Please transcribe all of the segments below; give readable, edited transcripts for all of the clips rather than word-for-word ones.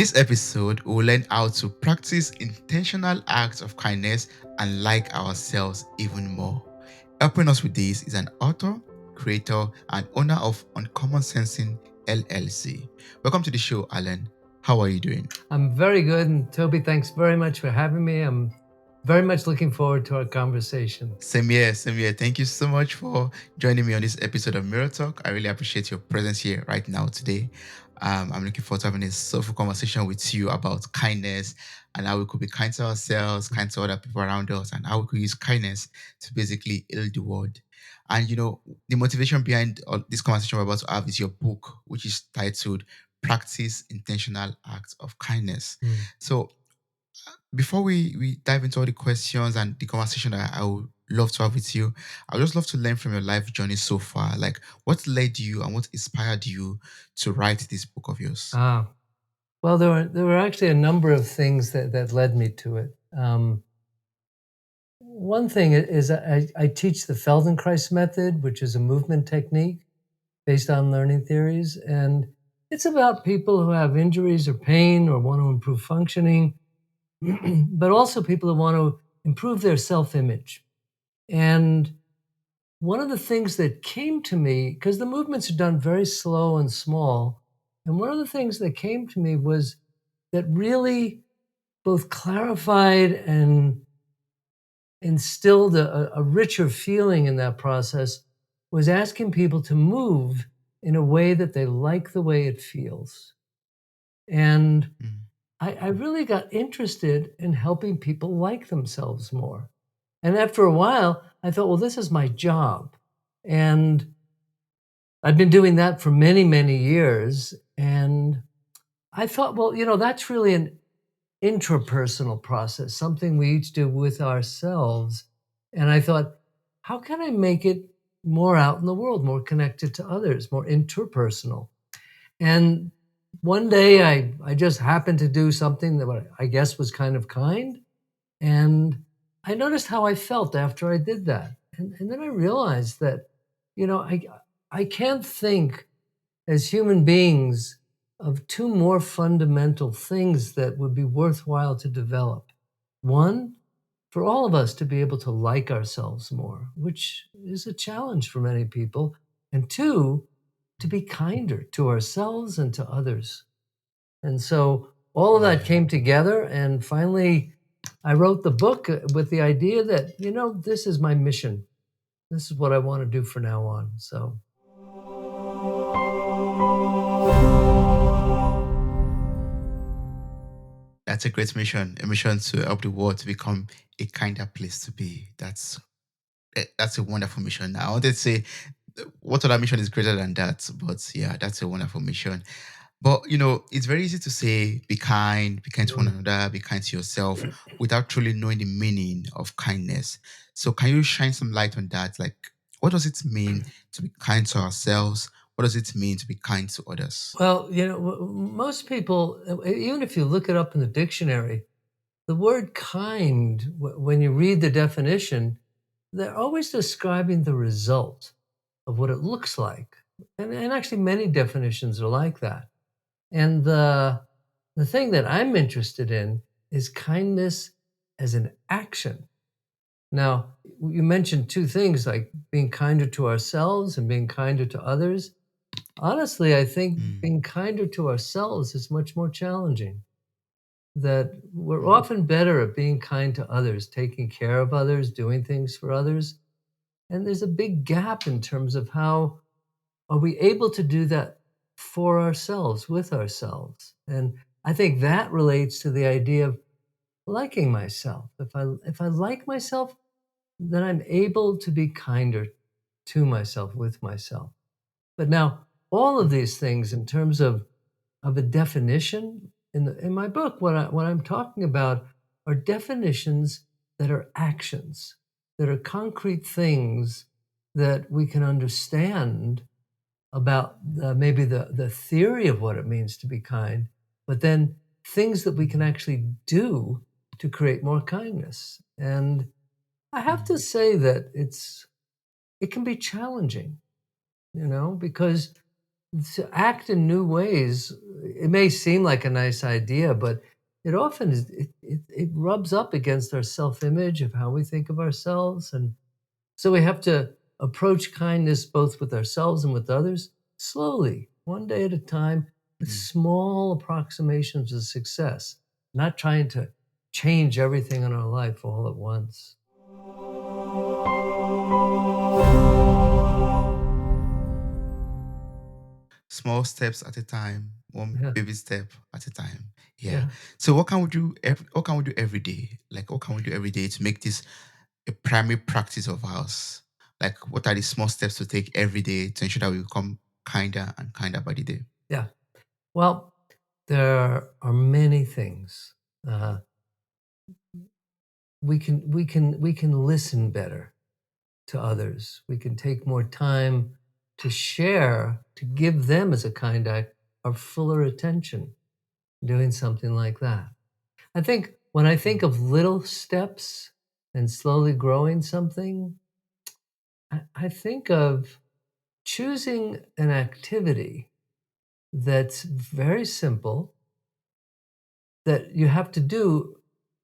this episode, we will learn how to practice intentional acts of kindness and like ourselves even more. Helping us with this is an author, creator, and owner of Uncommon Sensing LLC. Welcome to the show, Alan. How are you doing? I'm very good. And Toby, thanks very much for having me. I'm very much looking forward to our conversation. Same here, same here. Thank you so much for joining me on this episode of Mirror Talk. I really appreciate your presence here right now today. I'm looking forward to having a soulful conversation with you about kindness and how we could be kind to ourselves, kind to other people around us, and how we could use kindness to basically heal the world. And the motivation behind this conversation we're about to have is your book, which is titled Practice Intentional Acts of Kindness. So before we dive into all the questions and the conversation that I would love to have with you, I would just love to learn from your life journey so far. Like, what led you and what inspired you to write this book of yours? Well, there were actually a number of things that led me to it. One thing is I teach the Feldenkrais method, which is a movement technique based on learning theories. And it's about people who have injuries or pain or want to improve functioning, but also people who want to improve their self-image. And one of the things that came to me, because the movements are done very slow and small, and one of the things that came to me was that really both clarified and instilled a richer feeling in that process was asking people to move in a way that they like the way it feels. And Mm. I really got interested in helping people like themselves more. And after a while, I thought, well, this is my job. And I've been doing that for many, many years. And I thought, well, that's really an intrapersonal process, something we each do with ourselves. And I thought, how can I make it more out in the world, more connected to others, more interpersonal? And one day I just happened to do something that I guess was kind of kind. And I noticed how I felt after I did that. And then I realized that, I can't think as human beings of two more fundamental things that would be worthwhile to develop. One, for all of us to be able to like ourselves more, which is a challenge for many people. And two, to be kinder to ourselves and to others. And so all of that Yeah. came together. And finally, I wrote the book with the idea that, this is my mission. This is what I want to do from now on. So. That's a great mission, a mission to help the world to become a kinder place to be. That's a wonderful mission. I wanted to say, what other mission is greater than that? But yeah, that's a wonderful mission. But it's very easy to say, be kind to one another, be kind to yourself, without truly knowing the meaning of kindness. So can you shine some light on that? Like, what does it mean to be kind to ourselves? What does it mean to be kind to others? Well, most people, even if you look it up in the dictionary, the word kind, when you read the definition, they're always describing the result of what it looks like. And actually, many definitions are like that. And the thing that I'm interested in is kindness as an action. Now, you mentioned two things like being kinder to ourselves and being kinder to others. Honestly, I think Mm, being kinder to ourselves is much more challenging. That we're mm, often better at being kind to others, taking care of others, doing things for others. And there's a big gap in terms of how are we able to do that for ourselves, with ourselves. And I think that relates to the idea of liking myself. If I like myself, then I'm able to be kinder to myself, with myself. But now, all of these things, in terms of a definition in my book, what I'm talking about are definitions that are actions, that are concrete things that we can understand about maybe the theory of what it means to be kind, but then things that we can actually do to create more kindness. And I have to mm, say that it can be challenging, because to act in new ways. It may seem like a nice idea, but it often is, it rubs up against our self-image of how we think of ourselves, and so we have to approach kindness both with ourselves and with others slowly, one day at a time, with mm. small approximations of success, not trying to change everything in our life all at once. Small steps at a time, one Yeah, baby step at a time. Yeah. yeah, So what can we do every day? Like what can we do every day to make this a primary practice of ours? Like what are the small steps to take every day to ensure that we become kinder and kinder by the day? yeah. Well, there are many things. Uh, we can listen better to others. We can take more time to share, to give them as a kind act our fuller attention, doing something like that. I think when I think Mm, of little steps and slowly growing something, I think of choosing an activity that's very simple, that you have to do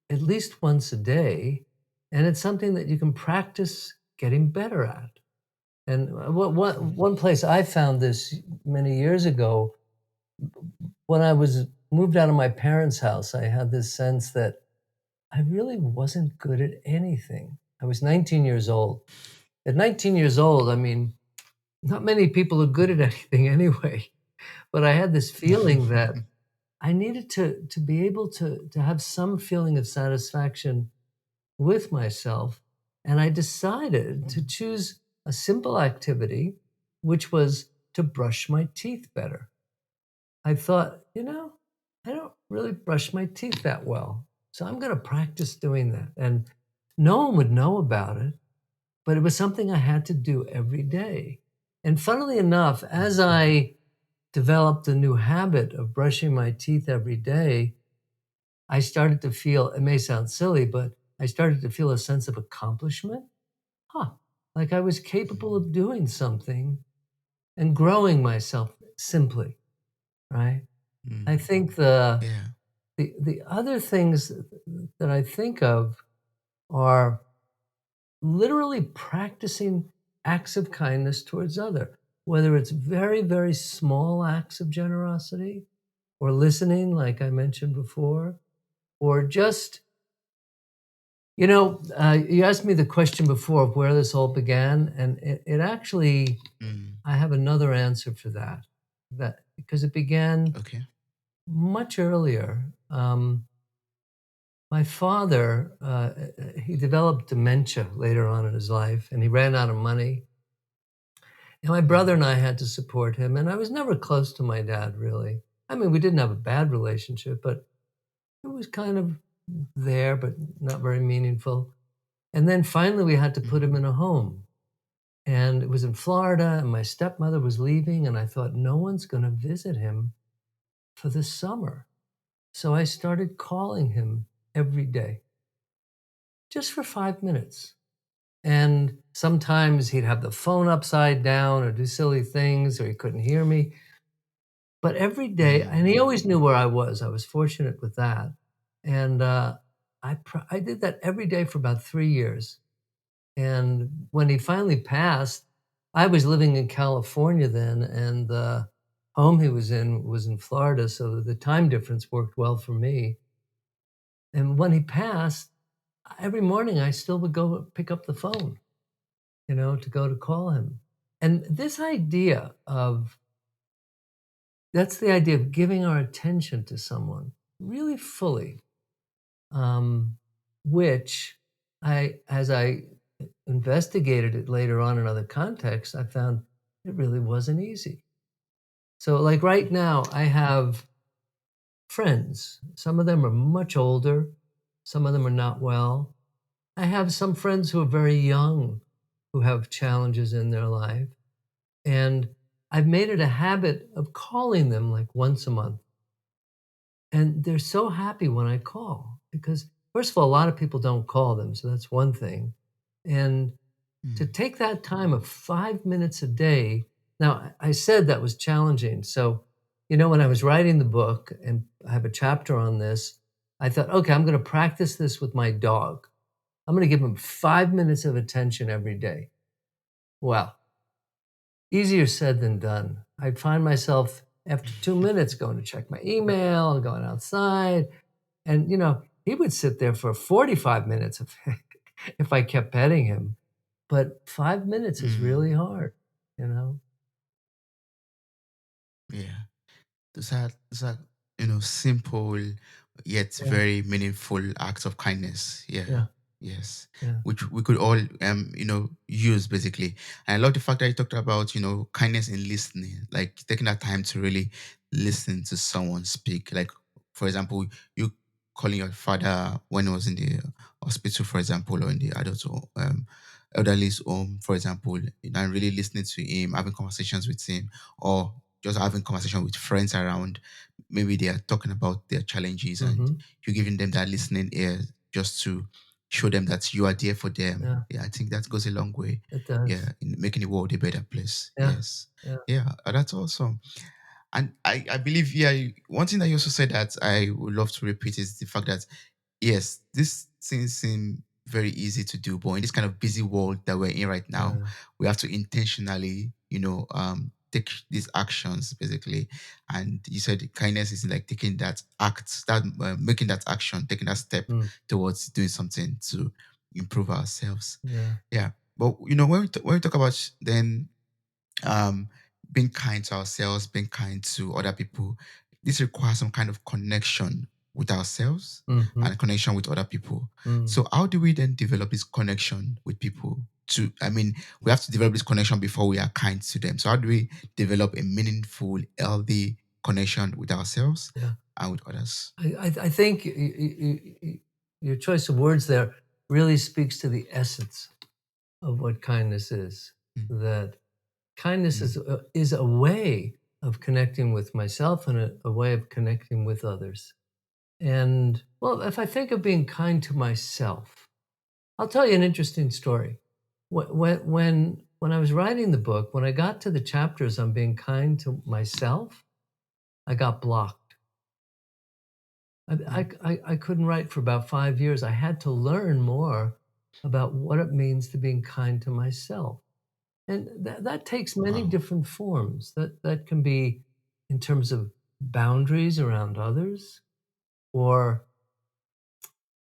at least once a day, and it's something that you can practice getting better at. And mm, one place I found this many years ago, when I was moved out of my parents' house, I had this sense that I really wasn't good at anything. I was 19 years old. At 19 years old, I mean, not many people are good at anything anyway. But I had this feeling that I needed to be able to have some feeling of satisfaction with myself, and I decided to choose a simple activity, which was to brush my teeth better. I thought, I don't really brush my teeth that well, so I'm gonna practice doing that, and no one would know about it, but it was something I had to do every day. And funnily enough, as I developed a new habit of brushing my teeth every day, I started to feel, it may sound silly, but I started to feel a sense of accomplishment. Huh, like I was capable mm, of doing something and growing myself simply, right? mm. I think the Yeah. the the other things that I think of are literally practicing acts of kindness towards other, whether it's very, very small acts of generosity or listening, like I mentioned before, or just, you asked me the question before of where this all began, and it actually, Mm, I have another answer for that. That because it began okay. much earlier. My father, he developed dementia later on in his life, and he ran out of money. And my brother Mm, and I had to support him, and I was never close to my dad, really. I mean, we didn't have a bad relationship, but it was kind of there, but not very meaningful. And then finally, we had to mm, put him in a home. And it was in Florida, and my stepmother was leaving, and I thought, no one's going to visit him for the summer. So I started calling him every day, just for 5 minutes. And sometimes he'd have the phone upside down or do silly things, or he couldn't hear me. But every day, mm, and he always knew where I was. I was fortunate with that. And I did that every day for about 3 years. And when he finally passed, I was living in California then, and the home he was in Florida, so the time difference worked well for me. And when he passed, every morning I still would go pick up the phone, to go to call him. And this idea of that's the idea of giving our attention to someone really fully, um, which as I investigated it later on in other contexts, I found it really wasn't easy. So, like right now, I have friends. Some of them are much older, some of them are not well. I have some friends who are very young who have challenges in their life. And I've made it a habit of calling them like once a month. And they're so happy when I call because, first of all, a lot of people don't call them. So that's one thing. And to mm, take that time of 5 minutes a day Now, I said that was challenging. So, when I was writing the book and I have a chapter on this, I thought, okay, I'm going to practice this with my dog. I'm going to give him 5 minutes of attention every day. Well, easier said than done. I'd find myself after 2 minutes going to check my email and going outside. And, he would sit there for 45 minutes if I kept petting him. But 5 minutes is Mm, really hard, you know? yeah. Those are simple yet Yeah, very meaningful acts of kindness. Yeah. yeah, Yes. yeah. Which we could all use basically. And I love the fact that you talked about, kindness in listening, like taking that time to really listen to someone speak. Like, for example, you calling your father when he was in the hospital, for example, or in the elderly's home, for example, and really listening to him, having conversations with him, or just having conversation with friends around. Maybe they are talking about their challenges, and Mhm. you're giving them that listening ear just to show them that you are there for them. Yeah, Yeah, I think that goes a long way. it Yeah, does. in making the world a better place. Yeah, Yes. yeah. Yeah, that's awesome. And I believe, yeah, one thing that you also said that I would love to repeat is the fact that yes, this things seem very easy to do, but in this kind of busy world that we're in right now, Yeah. we have to intentionally, take these actions basically. And you said kindness is like taking that act, that making that action, taking that step Mm, towards doing something to improve ourselves. yeah. Yeah, but when we talk about then um, being kind to ourselves, being kind to other people. This requires some kind of connection with ourselves Mhm, and connection with other people. mm, So how do we then develop this connection with people? I mean, we have to develop this connection before we are kind to them. So how do we develop a meaningful, healthy connection with ourselves yeah. and with others? I think your choice of words there really speaks to the essence of what kindness is. Mm, That kindness mm, is a way of connecting with myself and a way of connecting with others. And well, if I think of being kind to myself, I'll tell you an interesting story. When I was writing the book, when I got to the chapters on being kind to myself, I got blocked. mm. I couldn't write for about 5 years. I had to learn more about what it means to being kind to myself. And that takes many Wow. different forms. That can be in terms of boundaries around others or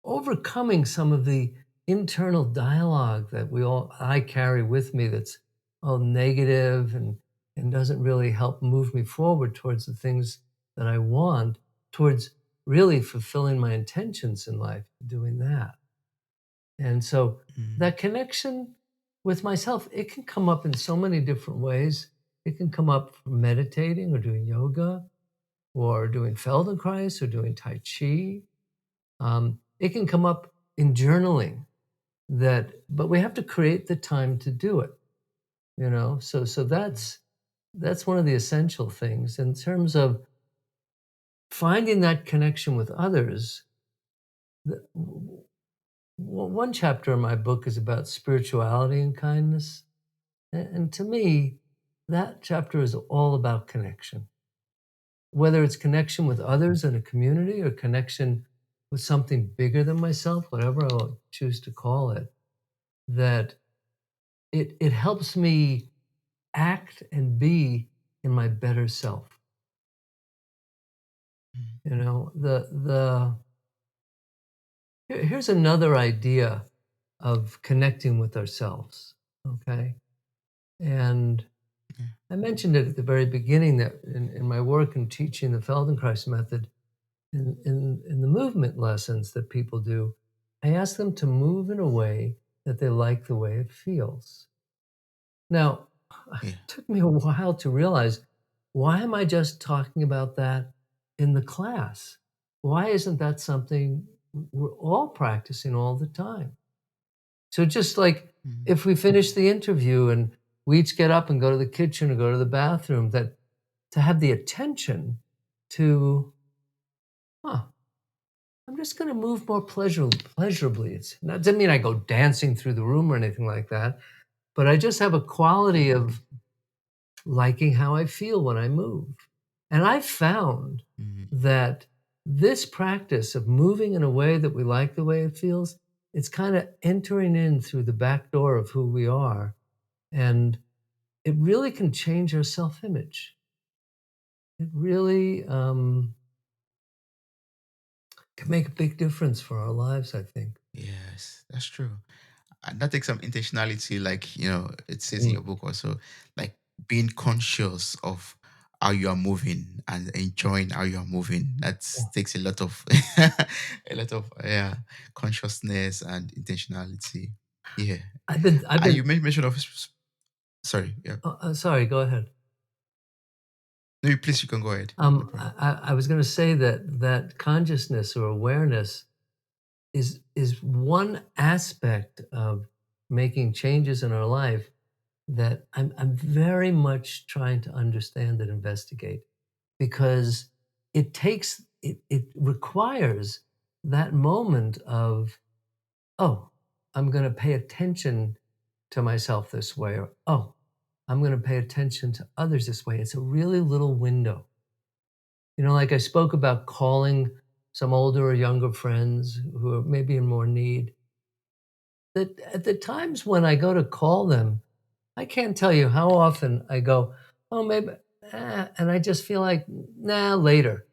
overcoming some of the internal dialogue that I carry with me that's all negative and doesn't really help move me forward towards the things that I want, towards really fulfilling my intentions in life, doing that. And so Mm, that connection with myself, it can come up in so many different ways. It can come up from meditating or doing yoga or doing Feldenkrais or doing Tai Chi. It can come up in journaling but we have to create the time to do it, So mm, that's one of the essential things in terms of finding that connection with others. One chapter in my book is about spirituality and kindness. And to me, that chapter is all about connection, whether it's connection with others in a community or connection with something bigger than myself, whatever I'll choose to call it, that it helps me act and be in my better self. mm, Here's another idea of connecting with ourselves. Okay. And yeah, I mentioned it at the very beginning that in my work in teaching the Feldenkrais method, in the movement lessons that people do, I ask them to move in a way that they like the way it feels. Now, it yeah. took me a while to realize, why am I just talking about that in the class? Why isn't that something we're all practicing all the time? So just like Mm, if we finish the interview and we each get up and go to the kitchen or go to the bathroom, that to have the attention to, huh, I'm just going to move more pleasurably. It's not doesn't mean I go dancing through the room or anything like that, but I just have a quality of liking how I feel when I move. And I found mm, that this practice of moving in a way that we like the way it feels, it's kind of entering in through the back door of who we are. And it really can change our self image. It really can make a big difference for our lives, I think. yes, that's true. And that takes some intentionality, like, it says in your Mm. book also, like being conscious of how you are moving and enjoying how you are moving. That Yeah. takes a lot of a lot of consciousness and intentionality. Yeah. I've And you been, made mention of sorry, yeah. sorry, go ahead. No, please you can go ahead. No problem. I was going to say that consciousness or awareness is one aspect of making changes in our life that I'm very much trying to understand and investigate because it requires that moment of, oh, I'm going to pay attention to myself this way, or oh, I'm going to pay attention to others this way. It's a really little window. Like I spoke about calling some older or younger friends who are maybe in more need. That at the times when I go to call them, I can't tell you how often I go, "Oh, maybe," and I just feel like, "Nah, later."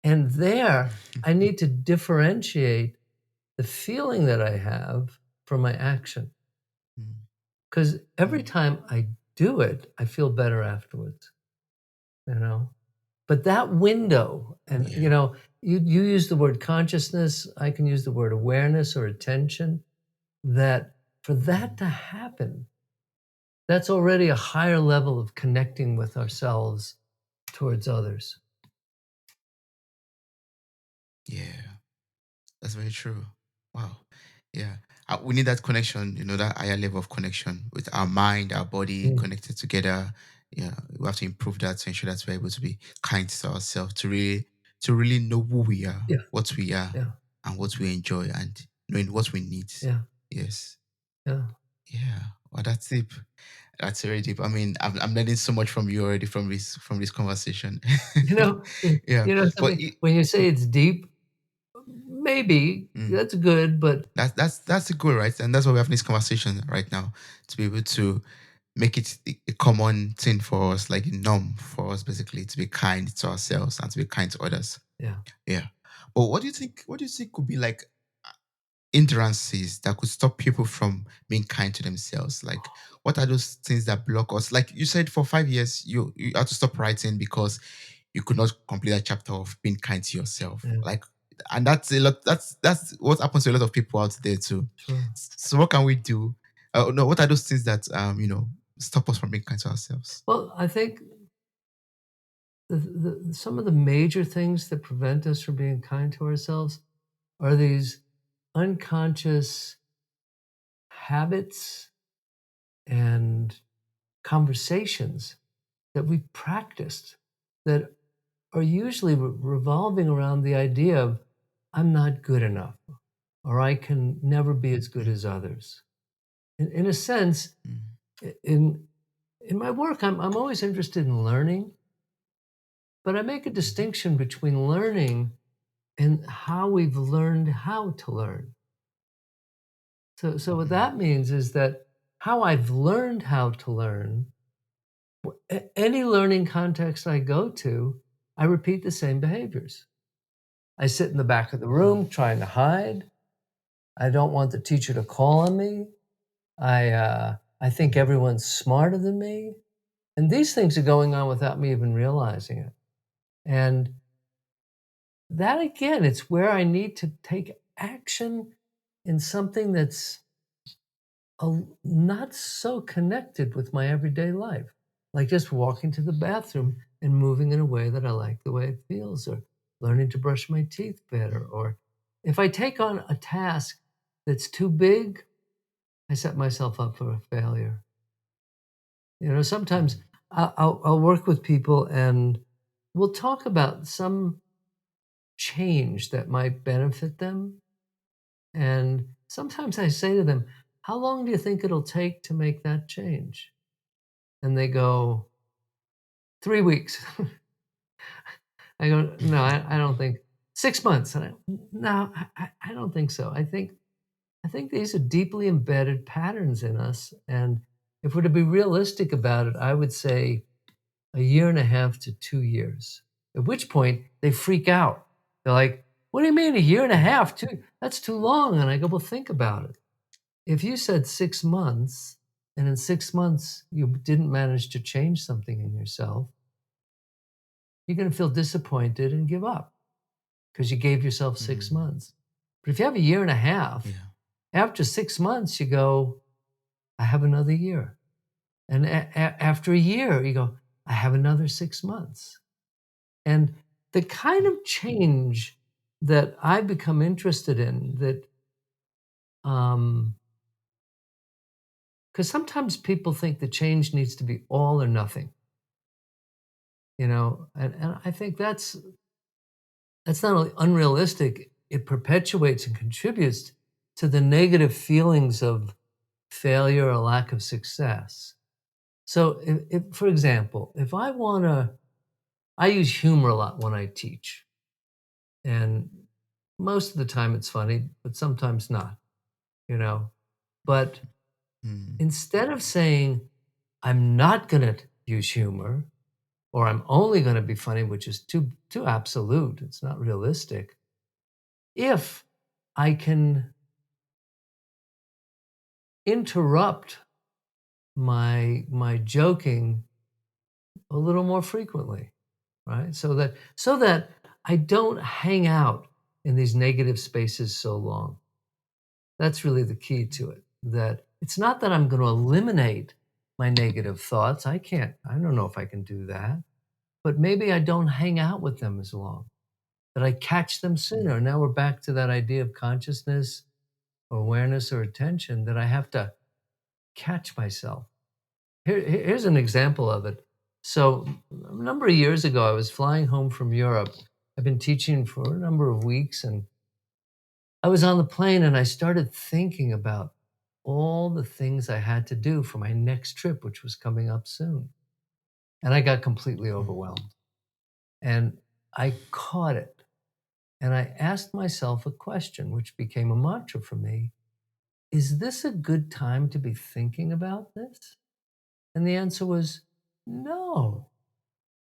And there, I need to differentiate the feeling that I have from my action, Mm, because every mm, time I do it, I feel better afterwards, you know? But that window and, yeah. you use the word consciousness, I can use the word awareness or attention, that for that Mm, to happen, that's already a higher level of connecting with ourselves towards others. yeah. That's very true. Wow. Yeah. We need that connection, that higher level of connection with our mind, our body Mm, connected together. Yeah. We have to improve that to ensure that we're able to be kind to ourselves, to really know who we are, yeah, what we are, yeah, and what we enjoy and knowing what we need. yeah, Yes. yeah. Yeah. Well, that's deep. That's very deep. I mean, I'm learning so much from you already from this conversation. Yeah. But Something when you say it's deep, maybe mm. that's good, but That's the goal, right? And that's why we're having this conversation right now, to be able to make it a common thing for us, like a norm for us, basically, to be kind to ourselves and to be kind to others. yeah, Yeah. But what do you think? What do you think could be like hindrances that could stop people from being kind to themselves? Like, what are those things that block us? Like you said, for 5 years, you had to stop writing because you could not complete that chapter of being kind to yourself. yeah, Like, and that's a lot. That's what happens to a lot of people out there too. sure. So, what can we do? No, what are those things that stop us from being kind to ourselves? Well, I think some of the major things that prevent us from being kind to ourselves are these unconscious habits and conversations that we practiced that are usually revolving around the idea of I'm not good enough or I can never be as good Mm, as others. In a sense, mm, in my work, I'm always interested in learning, but I make a mhm, distinction between learning and how we've learned how to learn. So what mm, that means is that how I've learned how to learn, any learning context I go to, I repeat the same behaviors. I sit in the back of the mm, room trying to hide. I don't want the teacher to call on me. I think mm, everyone's smarter than me. And these things are going on without me even realizing it. And that again, it's where I need to take action in something that's not so connected with my everyday life, like just walking to the bathroom and moving in a way that I like the way it feels, or learning to brush my teeth better. mm, Or if I take on a task that's too big, I set myself up for a failure. Sometimes mm, I'll work with people and we'll talk about some change that might benefit them. And sometimes I say to them, how long do you think it'll take to make that change? And they go, 3 weeks. I go, no, I don't think 6 months. And no, I don't think so. I think these are deeply embedded patterns in us. And if we're to be realistic about it, I would say a year and a half to 2 years, at which point they freak out. They're like, what do you mean a year and a half? That's too long. And I go, well, think about it. If you said 6 months and in 6 months you didn't manage to change something in yourself, you're going to feel disappointed and give up because you gave yourself six Mm. months. But if you have a year and a half, Yeah. after 6 months, you go, I have another year. And after a year, you go, I have another 6 months. And the kind of change that I've become interested in that, because sometimes people think the change needs to be all or nothing, and I think that's not only unrealistic, it perpetuates and contributes to the negative feelings of failure or lack of success. So, for example, if I want to, I use humor a lot when I teach, and most of the time it's funny, but sometimes not, you know. But Mm. instead of saying, I'm not going to use humor, or I'm only going to be funny, which is too absolute, it's not realistic. If I can interrupt my joking a little more frequently, right? So that I don't hang out in these negative spaces so long. That's really the key to it. That it's not that I'm going to eliminate my negative thoughts. I don't know if I can do that. But maybe I don't hang out with them as long. That I catch them Mm. sooner. Now we're back to that idea of consciousness, or awareness, or attention, that I have to catch myself. Here's an example of it. So, a number of years ago, I was flying home from Europe. I've been teaching for a number of weeks, and I was on the plane and I started thinking about all the things I had to do for my next trip, which was coming up soon. And I got completely Mm. overwhelmed. And I caught it. And I asked myself a question, which became a mantra for me. Is this a good time to be thinking about this? And the answer was no.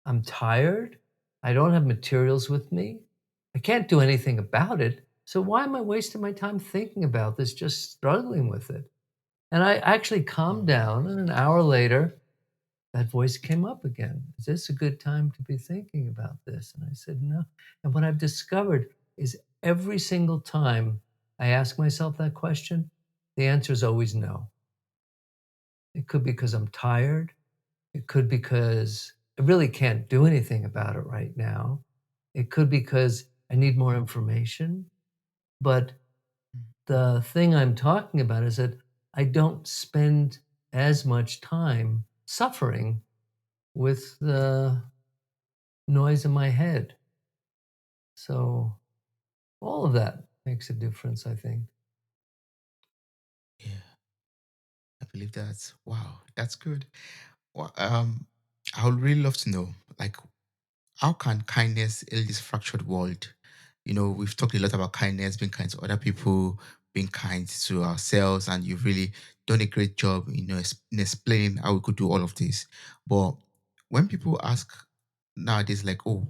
I'm tired. I don't have materials with me. I can't do anything about it. So why am I wasting my time thinking about this, just struggling with it? And I actually calmed Mm. down, and an hour later, that voice came up again. Is this a good time to be thinking about this? And I said, no. And what I've discovered is every single time I ask myself that question, the answer is always no. It could be because I'm tired. It could because I really can't do anything about it right now. It could because I need more information. But Mm. the thing I'm talking about is that I don't spend as much time suffering with the noise in my head. So all of that makes a difference, I think. Yeah. I believe that. Wow, that's good. Well, I would really love to know, like, how can kindness heal this fractured world? We've talked a lot about kindness, being kind to other people, being kind to ourselves, and you've really done a great job, in explaining how we could do all of this. But when people ask nowadays, like, oh,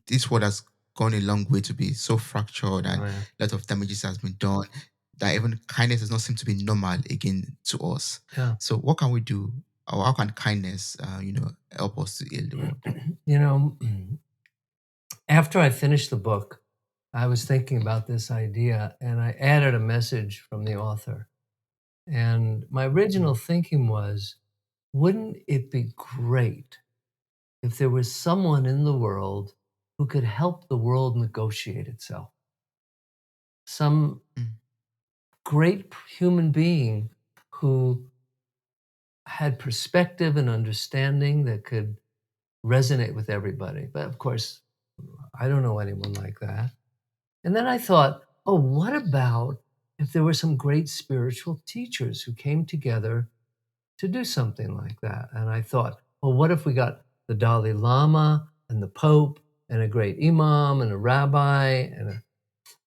this world has gone a long way to be so fractured and Oh, yeah. a lot of damages has been done, that even kindness does not seem to be normal again to us. Yeah. So what can we do? Or how can kindness, help us to heal the world? You know, after I finished the book, I was thinking about this idea and I added a message from the author. And my Mm. original thinking was, wouldn't it be great if there was someone in the world who could help the world negotiate itself? Some Mm. great human being who had perspective and understanding that could resonate with everybody. But of course, I don't know anyone like that. And then I thought, oh, what about if there were some great spiritual teachers who came together to do something like that? And I thought, well, what if we got the Dalai Lama and the Pope and a great imam and a rabbi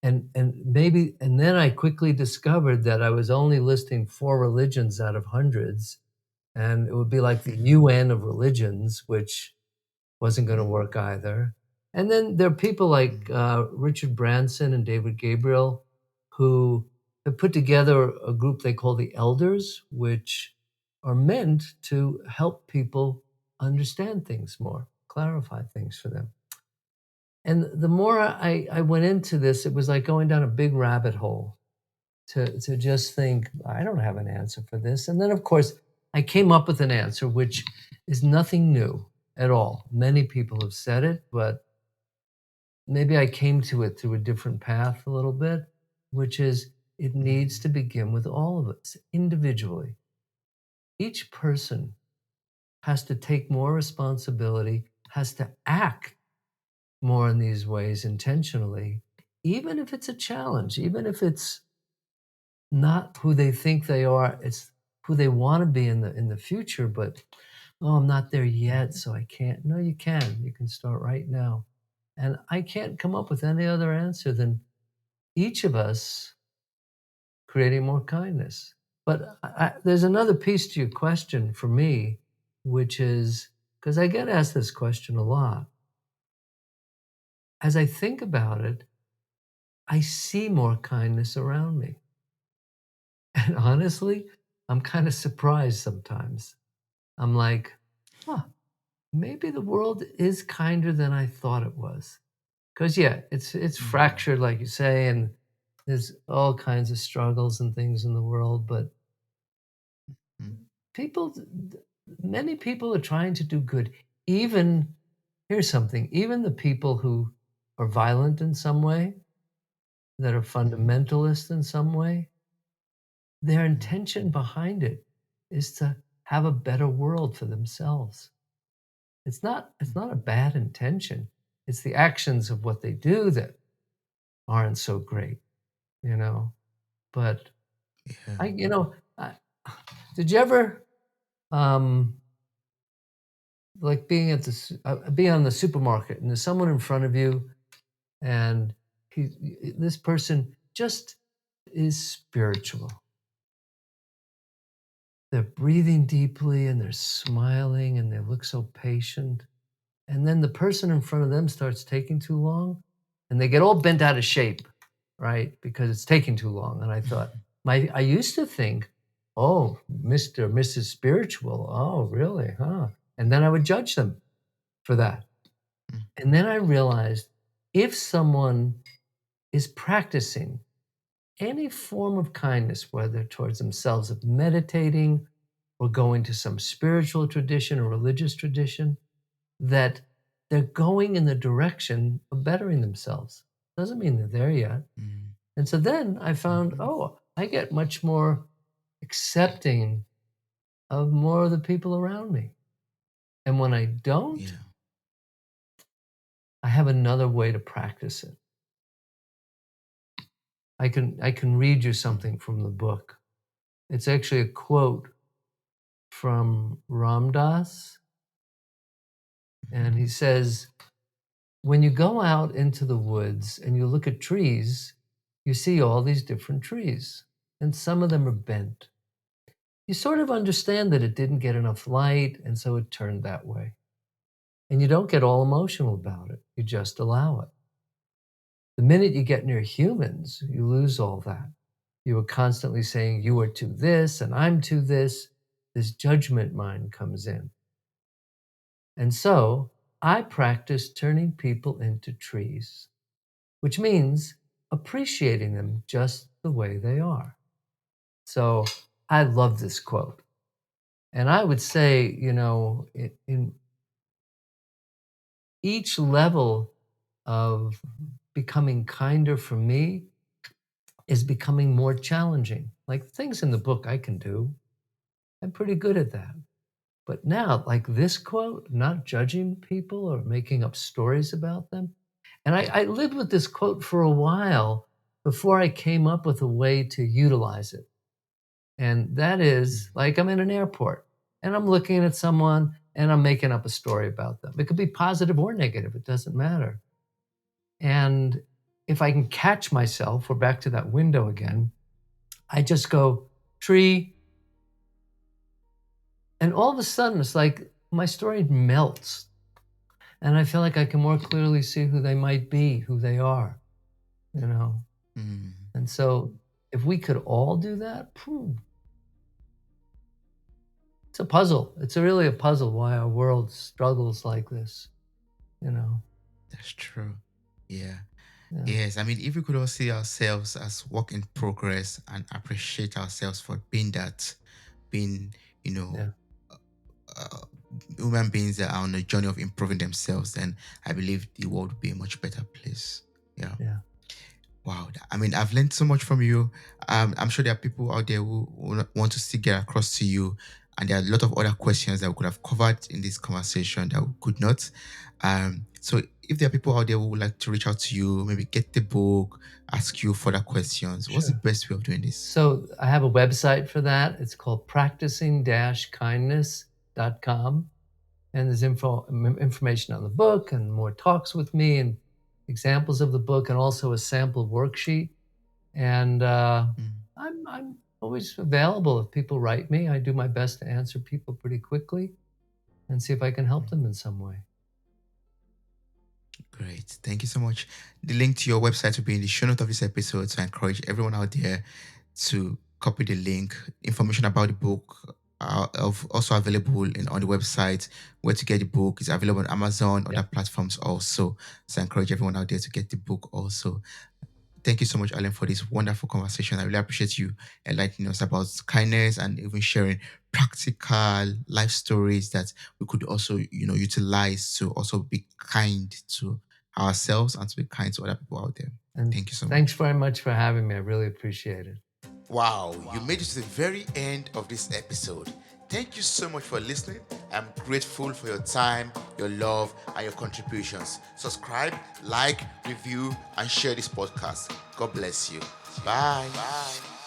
and then I quickly discovered that I was only listing 4 religions out of hundreds, and it would be like the UN of religions, which wasn't gonna work either. And then there are people like, Richard Branson and David Gabriel who have put together a group they call the Elders, which are meant to help people understand things more, clarify things for them. And the more I went into this, it was like going down a big rabbit hole to just think, "I don't have an answer for this." And then, of course, I came up with an answer, which is nothing new at all. Many people have said it, but maybe I came to it through a different path a little bit, which is it needs to begin with all of us individually. Each person has to take more responsibility, has to act more in these ways intentionally, even if it's a challenge, even if it's not who they think they are, it's who they want to be in the future, but oh, I'm not there yet, so I can't. No, you can. You can start right now. And I can't come up with any other answer than each of us creating more kindness. But there's another piece to your question for me, which is because I get asked this question a lot. As I think about it, I see more kindness around me. And honestly, I'm kind of surprised sometimes. I'm like, huh, maybe the world is kinder than I thought it was. Because yeah, it's fractured, like you say, and there's all kinds of struggles and things in the world. But people, many people are trying to do good. Even here's something: even the people who are violent in some way, that are fundamentalist in some way, their intention behind it is to have a better world for themselves. It's not a bad intention. It's the actions of what they do that aren't so great, you know? But Yeah. I did you ever, um, like being at being on the supermarket and there's someone in front of you and this person just is spiritual. They're breathing deeply and they're smiling and they look so patient. And then the person in front of them starts taking too long and they get all bent out of shape, right? Because it's taking too long. And I thought, I used to think, oh, Mr. or Mrs. Spiritual. Oh, really? Huh? And then I would judge them for that. And then I realized if someone is practicing any form of kindness, whether towards themselves of meditating or going to some spiritual tradition or religious tradition, that they're going in the direction of bettering themselves. Doesn't mean they're there yet. And so then I found, oh, I get much more accepting of more of the people around me. And when I don't, Yeah. I have another way to practice it. I can read you something from the book. It's actually a quote from Ram Dass, and he says, when you go out into the woods and you look at trees, you see all these different trees, and some of them are bent. You sort of understand that it didn't get enough light, and so it turned that way. And you don't get all emotional about it, you just allow it. The minute you get near humans, you lose all that. You are constantly saying, you are to this, and I'm to this. This judgment mind comes in. And so I practice turning people into trees, which means appreciating them just the way they are. So I love this quote. And I would say, in each level of becoming kinder for me is becoming more challenging. Like things in the book I can do, I'm pretty good at that. But now, like this quote, not judging people or making up stories about them. And I lived with this quote for a while before I came up with a way to utilize it. And that is like I'm in an airport and I'm looking at someone and I'm making up a story about them. It could be positive or negative, it doesn't matter. And if I can catch myself, we're back to that window again, I just go, tree. And all of a sudden, it's like my story melts. And I feel like I can more clearly see who they might be, who they are, you know? Mm. And so if we could all do that, it's a puzzle. It's really a puzzle why our world struggles like this, you know? That's true. Yeah. Yeah, Yes. I mean, if we could all see ourselves as work in progress and appreciate ourselves for being that, being, you know, yeah, uh, human beings that are on a journey of improving themselves, then I believe the world would be a much better place. Yeah. yeah, Wow. I mean, I've learned so much from you. I'm sure there are people out there who want to still get across to you. And there are a lot of other questions that we could have covered in this conversation that we could not. So if there are people out there who would like to reach out to you, maybe get the book, ask you further questions, what's the sure. best way of doing this? So I have a website for that. It's called practicing-kindness.com. And there's information on the book and more talks with me and examples of the book and also a sample worksheet. And Mm, I'm always available if people write me. I do my best to answer people pretty quickly and see if I can help mm. them in some way. Great. Thank you so much. The link to your website will be in the show note of this episode. So I encourage everyone out there to copy the link. Information about the book are also available on the website. Where to get the book is available on Amazon, Yeah. other platforms also. So I encourage everyone out there to get the book also. Thank you so much, Alan, for this wonderful conversation. I really appreciate you enlightening us about kindness and even sharing practical life stories that we could also, utilize to also be kind to ourselves and to be kind to other people out there. And Thank you so thanks much. very much for having me. I really appreciate it. Wow, you made it to the very end of this episode. Thank you so much for listening. I'm grateful for your time, your love, and your contributions. Subscribe, like, review, and share this podcast. God bless you. Bye. Bye.